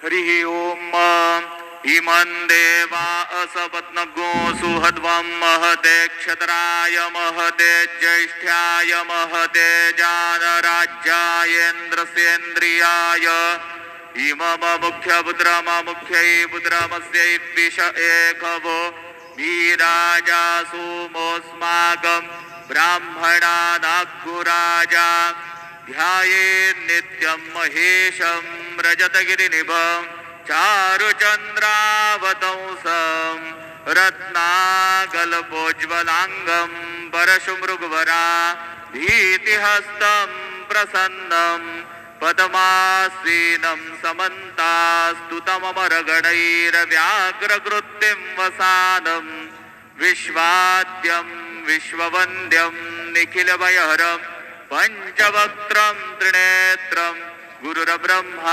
हरिः ओम इमं देवा असपत्नगो सुहद्वं महते क्षत्राय महते ज्येष्ठ्याय महते जानराज्यायेन्द्रस्येन्द्रियाय इमम मुख्यपुत्रममुख्यै पुत्रमस्यै विष एकवो वीराजा सोमोऽस्माकं ब्राह्मणानाग्गुराजा ध्याये नित्यं महेशं रजतगिरिनिभं चारुचन्द्रावतंसं रत्नाकल्पोज्ज्वलाङ्गं परशुमृगवरा भीतिहस्तं प्रसन्नं पद्मासीनं समन्तास्तुतममरगणैर्व्याघ्रकृत्तिं वसानं विश्वाद्यं विश्ववन्द्यं निखिलभयहरं पंचवक्त्रं त्रिनेत्रं गुरुर्ब्रह्मा